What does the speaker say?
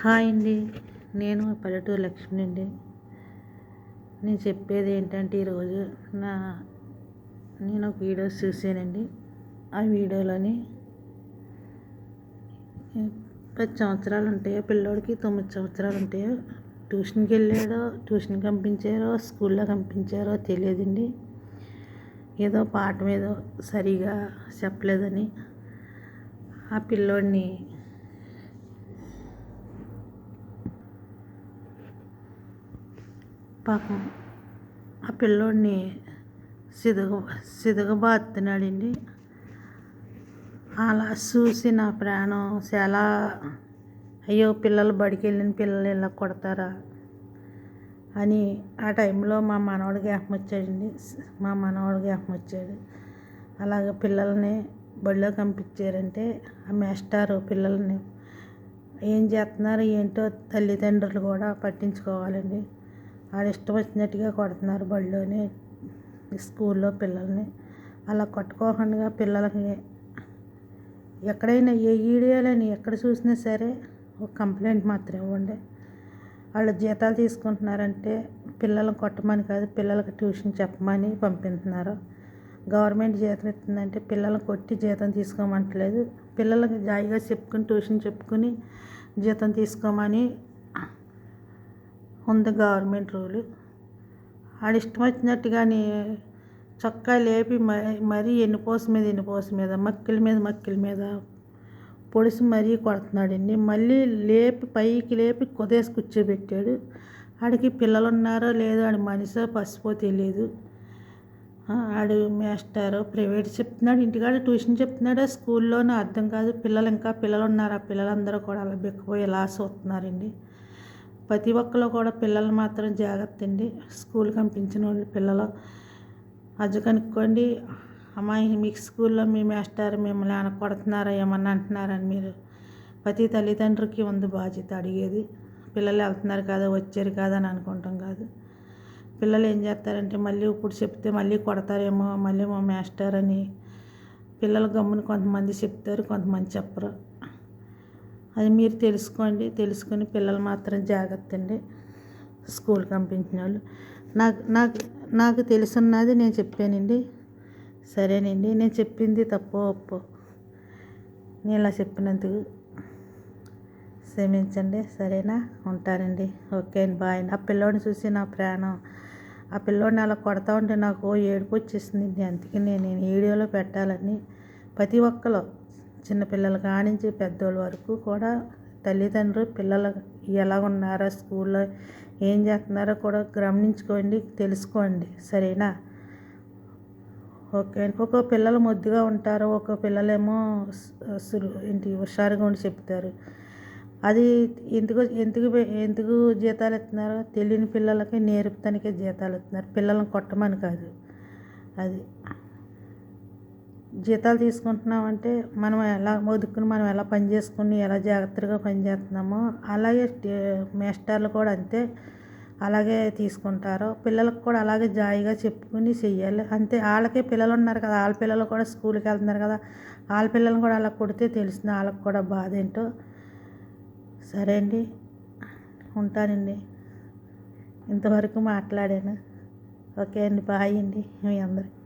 Hi అండి. నేను పల్లెటూరు లక్ష్మి అండి. నేను చెప్పేది ఏంటంటే ఈరోజు నేను ఒక వీడియో చూసానండి. ఆ వీడియోలోని 10 సంవత్సరాలు ఉంటాయో పిల్లోడికి 9 సంవత్సరాలు ఉంటాయో ట్యూషన్కి వెళ్ళాడో ట్యూషన్కి పంపించారో స్కూల్లో పంపించారో తెలియదండి. ఏదో పాఠం ఏదో సరిగా చెప్పలేదని ఆ పిల్లోడిని పాపం ఆ పిల్లోడిని సిదగబాతున్నాడండి. అలా చూసి నా ప్రాణం చాలా అయ్యో, పిల్లలు బడికి వెళ్ళిన పిల్లలు ఇలా కొడతారా అని ఆ టైంలో మా మనవడు జ్ఞాపకం వచ్చాడు. అలాగే పిల్లల్ని బడిలో పంపించారంటే ఆ మాస్టారు పిల్లల్ని ఏం చేస్తున్నారు ఏంటో తల్లిదండ్రులు కూడా పట్టించుకోవాలండి. వాళ్ళు ఇష్టం వచ్చినట్టుగా కొడుతున్నారు బడిలోనే స్కూల్లో పిల్లల్ని. అలా కొట్టుకోకుండా పిల్లలకి ఎక్కడైనా ఏ వీడియోలని ఎక్కడ చూసినా సరే ఒక కంప్లైంట్ మాత్రం ఇవ్వండి. వాళ్ళు జీతాలు తీసుకుంటున్నారంటే పిల్లలను కొట్టమని కాదు, పిల్లలకి ట్యూషన్ చెప్పమని పంపిస్తున్నారు. గవర్నమెంట్ జీతం ఇస్తుందంటే పిల్లలను కొట్టి జీతం తీసుకోమంటలేదు. పిల్లలకి జాయిగా చెప్పుకుని ట్యూషన్ చెప్పుకుని జీతం తీసుకోమని ఉంది గవర్నమెంట్ రూలు. వాడు ఇష్టం వచ్చినట్టుగాని చొక్కా లేపి మరీ ఎన్నిపోస మీద మక్కిల మీద పొడిసి మరీ కొడుతున్నాడండి. మళ్ళీ పైకి లేపి కుదేసి కూర్చోబెట్టాడు. ఆడికి పిల్లలు ఉన్నారో లేదో, ఆడి మనిషో పసిపో తెలియదు. ఆడు మాస్టారో ప్రైవేట్ చెప్తున్నాడు, ఇంటికాడ ట్యూషన్ చెప్తున్నాడో స్కూల్లోనూ అర్థం కాదు. పిల్లలు ఉన్నారు. ఆ పిల్లలందరూ కూడా అలా బిక్కపోయి ఇలా చూస్తున్నారండి. ప్రతి ఒక్కరు కూడా పిల్లలు మాత్రం జాగ్రత్త అండి. స్కూల్కి పంపించిన వాళ్ళు పిల్లలు అది కనుక్కోండి. అమ్మాయి మీకు స్కూల్లో మీ మాస్టర్ మిమ్మల్ని ఏమైనా కొడుతున్నారా ఏమన్నా అంటున్నారని మీరు ప్రతి తల్లిదండ్రులకి ఉంది బాధ్యత అడిగేది. పిల్లలు వెళ్తున్నారు కదా వచ్చారు కదా అని అనుకుంటాం కాదు. పిల్లలు ఏం చేస్తారంటే మళ్ళీ ఇప్పుడు చెప్తే మళ్ళీ కొడతారేమో మళ్ళీ మా మాస్టర్ అని పిల్లలు గమ్మున కొంతమంది చెప్తారు, కొంతమంది చెప్పరు. అది మీరు తెలుసుకొని పిల్లలు మాత్రం జాగ్రత్త అండి. స్కూల్కి పంపించిన వాళ్ళు నాకు తెలుసున్నది నేను చెప్పానండి. సరేనండి, నేను చెప్పింది తప్పో ఒప్పో నేను ఇలా చెప్పినందుకు క్షమించండి. సరేనా, ఉంటానండి. ఓకే అండి, బాయ్. ఆ పిల్లోడిని చూసి నా ప్రాణం, ఆ పిల్లోడిని అలా కొడతా ఉంటే నాకు ఏడుపు వచ్చేసింది. అందుకే నేను వీడియోలో పెట్టాలని ప్రతి ఒక్కరు చిన్నపిల్లలు కానించి పెద్దోళ్ళ వరకు కూడా తల్లిదండ్రులు పిల్లలు ఎలా ఉన్నారో స్కూల్లో ఏం చేస్తున్నారో కూడా గమనించుకోండి, తెలుసుకోండి. సరేనా, ఓకే. ఒక్కొక్క పిల్లలు ముద్దుగా ఉంటారు, ఒక్కొక్క పిల్లలేమో హుషారుగా ఉండి చెప్తారు. అది ఎందుకు జీతాలు ఇస్తున్నారో తెలియని పిల్లలకి నేర్పుతానికే జీతాలు ఇస్తున్నారు, పిల్లలను కొట్టమని కాదు. అది జీతాలు తీసుకుంటున్నామంటే మనం ఎలా మొదుక్కుని మనం ఎలా పని చేసుకుని ఎలా జాగ్రత్తగా పని చేస్తున్నామో అలాగే మాస్టర్లు కూడా అంతే అలాగే తీసుకుంటారు. పిల్లలకు కూడా అలాగే జాయిగా చెప్పుకుని చెయ్యాలి అంతే. వాళ్ళకే పిల్లలు ఉన్నారు కదా, వాళ్ళ పిల్లలు కూడా స్కూల్కి వెళ్తున్నారు కదా, వాళ్ళ పిల్లలను కూడా అలా కొడితే తెలిసింది వాళ్ళకి కూడా బాధ ఏంటో. సరే అండి, ఉంటానండి. ఇంతవరకు మాట్లాడాను. ఓకే అండి, బాయ్ అండి మీ అందరికి.